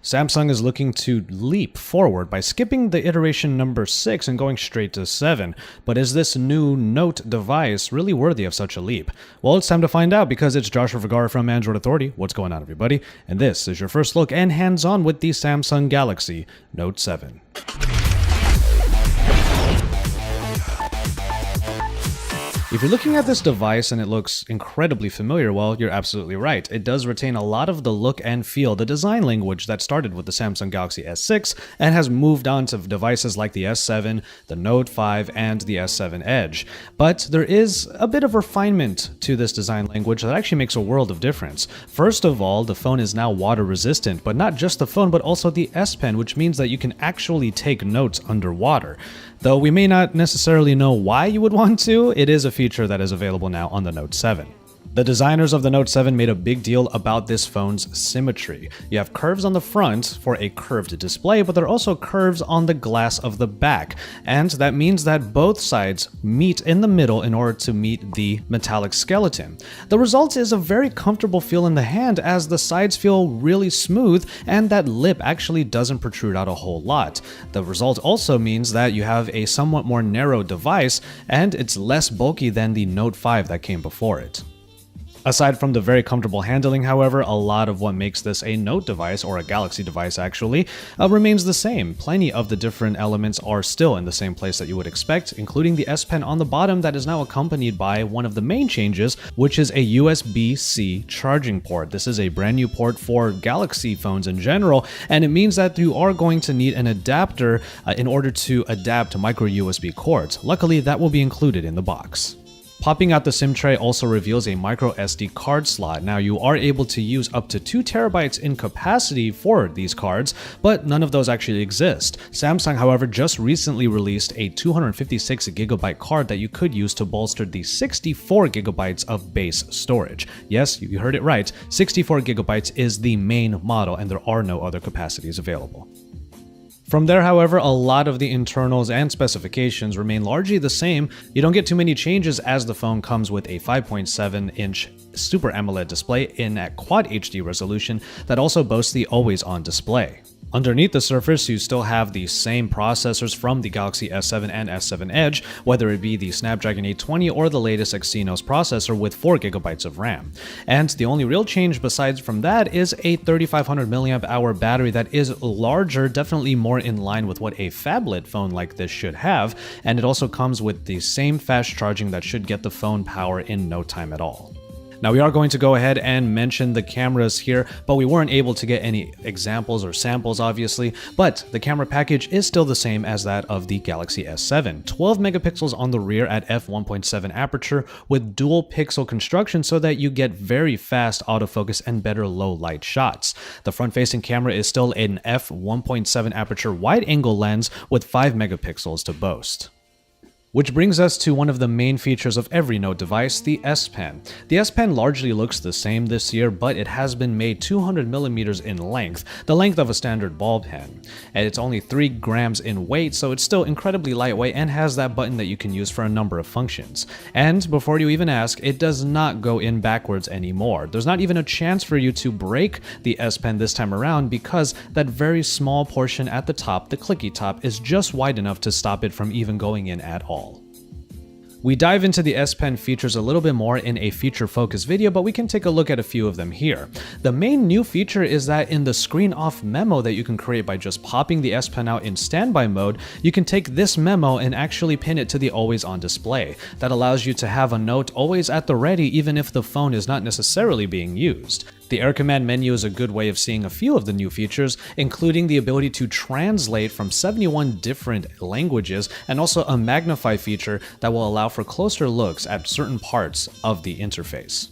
Samsung is looking to leap forward by skipping the iteration number 6 and going straight to 7. But is this new Note device really worthy of such a leap? Well, it's time to find out because it's Joshua Vergara from Android Authority. What's going on, everybody? And this is your first look and hands-on with the Samsung Galaxy Note 7. If you're looking at this device and it looks incredibly familiar, well, you're absolutely right. It does retain a lot of the look and feel, the design language that started with the Samsung Galaxy S6 and has moved on to devices like the S7, the Note 5, and the S7 Edge. But there is a bit of refinement to this design language that actually makes a world of difference. First of all, the phone is now water resistant, but not just the phone, but also the S Pen, which means that you can actually take notes underwater. Though we may not necessarily know why you would want to, it is a feature that is available now on the Note 7. The designers of the Note 7 made a big deal about this phone's symmetry. You have curves on the front for a curved display, but there are also curves on the glass of the back. And that means that both sides meet in the middle in order to meet the metallic skeleton. The result is a very comfortable feel in the hand as the sides feel really smooth and that lip actually doesn't protrude out a whole lot. The result also means that you have a somewhat more narrow device and it's less bulky than the Note 5 that came before it. Aside from the very comfortable handling, however, a lot of what makes this a Note device, or a Galaxy device actually, remains the same. Plenty of the different elements are still in the same place that you would expect, including the S Pen on the bottom that is now accompanied by one of the main changes, which is a USB-C charging port. This is a brand new port for Galaxy phones in general, and it means that you are going to need an adapter in order to adapt micro USB cords. Luckily, that will be included in the box. Popping out the SIM tray also reveals a micro SD card slot. Now you are able to use up to 2 terabytes in capacity for these cards, but none of those actually exist. Samsung, however, just recently released a 256 gigabyte card that you could use to bolster the 64 gigabytes of base storage. Yes, you heard it right, 64 gigabytes is the main model and there are no other capacities available. From there, however, a lot of the internals and specifications remain largely the same. You don't get too many changes as the phone comes with a 5.7-inch Super AMOLED display in a Quad HD resolution that also boasts the always-on display. Underneath the surface, you still have the same processors from the Galaxy S7 and S7 Edge, whether it be the Snapdragon 820 or the latest Exynos processor with 4 gigabytes of RAM. And the only real change besides from that is a 3500 mAh battery that is larger, definitely more in line with what a phablet phone like this should have, and it also comes with the same fast charging that should get the phone power in no time at all. Now we are going to go ahead and mention the cameras here, but we weren't able to get any examples or samples obviously, but the camera package is still the same as that of the Galaxy S7. 12 megapixels on the rear at f1.7 aperture with dual pixel construction so that you get very fast autofocus and better low light shots. The front-facing camera is still an f1.7 aperture wide-angle lens with 5 megapixels to boast. Which brings us to one of the main features of every Note device, the S Pen. The S Pen largely looks the same this year, but it has been made 200 millimeters in length, the length of a standard ball pen. And it's only 3 grams in weight, so it's still incredibly lightweight and has that button that you can use for a number of functions. And before you even ask, it does not go in backwards anymore. There's not even a chance for you to break the S Pen this time around because that very small portion at the top, the clicky top, is just wide enough to stop it from even going in at all. We dive into the S Pen features a little bit more in a feature-focused video, but we can take a look at a few of them here. The main new feature is that in the screen off memo that you can create by just popping the S Pen out in standby mode, you can take this memo and actually pin it to the always-on display. That allows you to have a note always at the ready even if the phone is not necessarily being used. The Air Command menu is a good way of seeing a few of the new features, including the ability to translate from 71 different languages and also a magnify feature that will allow for closer looks at certain parts of the interface.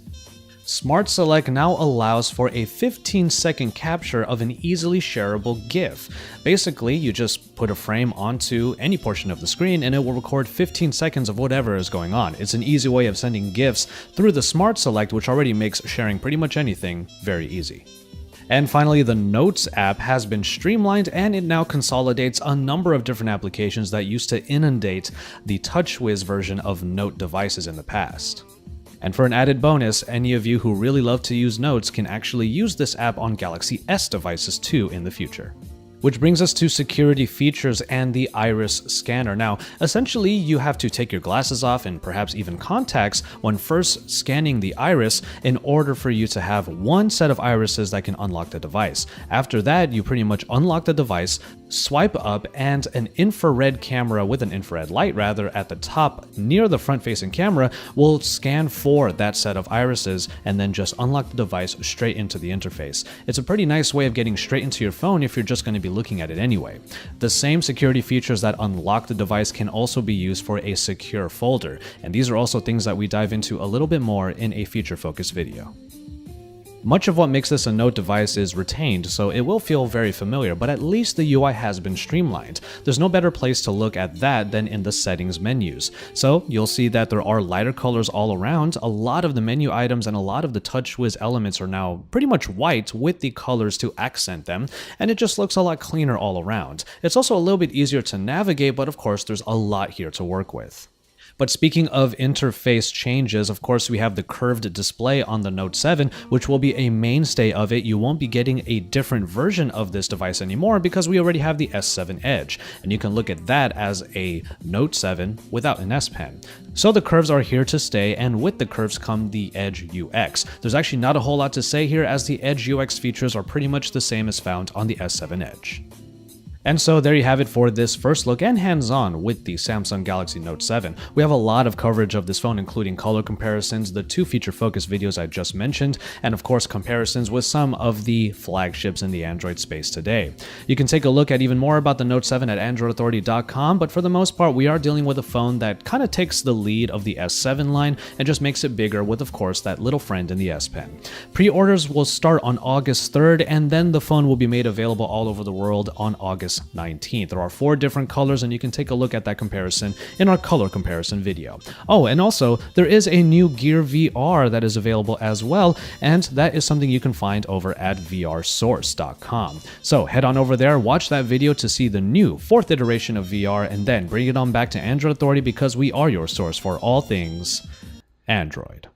Smart Select now allows for a 15-second capture of an easily shareable GIF. Basically, you just put a frame onto any portion of the screen and it will record 15 seconds of whatever is going on. It's an easy way of sending GIFs through the Smart Select, which already makes sharing pretty much anything very easy. And finally, the Notes app has been streamlined and it now consolidates a number of different applications that used to inundate the TouchWiz version of Note devices in the past. And for an added bonus, any of you who really love to use notes can actually use this app on Galaxy S devices too in the future. Which brings us to security features and the iris scanner. Now, essentially, you have to take your glasses off and perhaps even contacts when first scanning the iris in order for you to have one set of irises that can unlock the device. After that, you pretty much unlock the device, swipe up, and an infrared camera with an infrared light rather at the top near the front-facing camera will scan for that set of irises and then just unlock the device straight into the interface. It's a pretty nice way of getting straight into your phone if you're just going to be looking at it anyway. The same security features that unlock the device can also be used for a secure folder, and these are also things that we dive into a little bit more in a feature-focused video. Much of what makes this a Note device is retained, so it will feel very familiar, but at least the UI has been streamlined. There's no better place to look at that than in the settings menus. So you'll see that there are lighter colors all around. A lot of the menu items and a lot of the TouchWiz elements are now pretty much white with the colors to accent them, and it just looks a lot cleaner all around. It's also a little bit easier to navigate, but of course there's a lot here to work with. But speaking of interface changes, of course, we have the curved display on the Note 7, which will be a mainstay of it. You won't be getting a different version of this device anymore because we already have the S7 Edge, and you can look at that as a Note 7 without an S Pen. So the curves are here to stay, and with the curves come the Edge UX. There's actually not a whole lot to say here, as the Edge UX features are pretty much the same as found on the S7 Edge. And so there you have it for this first look and hands-on with the Samsung Galaxy Note 7. We have a lot of coverage of this phone, including color comparisons, the two feature-focused videos I just mentioned, and of course comparisons with some of the flagships in the Android space today. You can take a look at even more about the Note 7 at AndroidAuthority.com, but for the most part we are dealing with a phone that kind of takes the lead of the S7 line and just makes it bigger with, of course, that little friend in the S Pen. Pre-orders will start on August 3rd, and then the phone will be made available all over the world on August 19th. There are 4 different colors, and you can take a look at that comparison in our color comparison video. Oh, and also there is a new Gear VR that is available as well, and that is something you can find over at vrsource.com. So head on over there, watch that video to see the new 4th iteration of VR, and then bring it on back to Android Authority because we are your source for all things Android.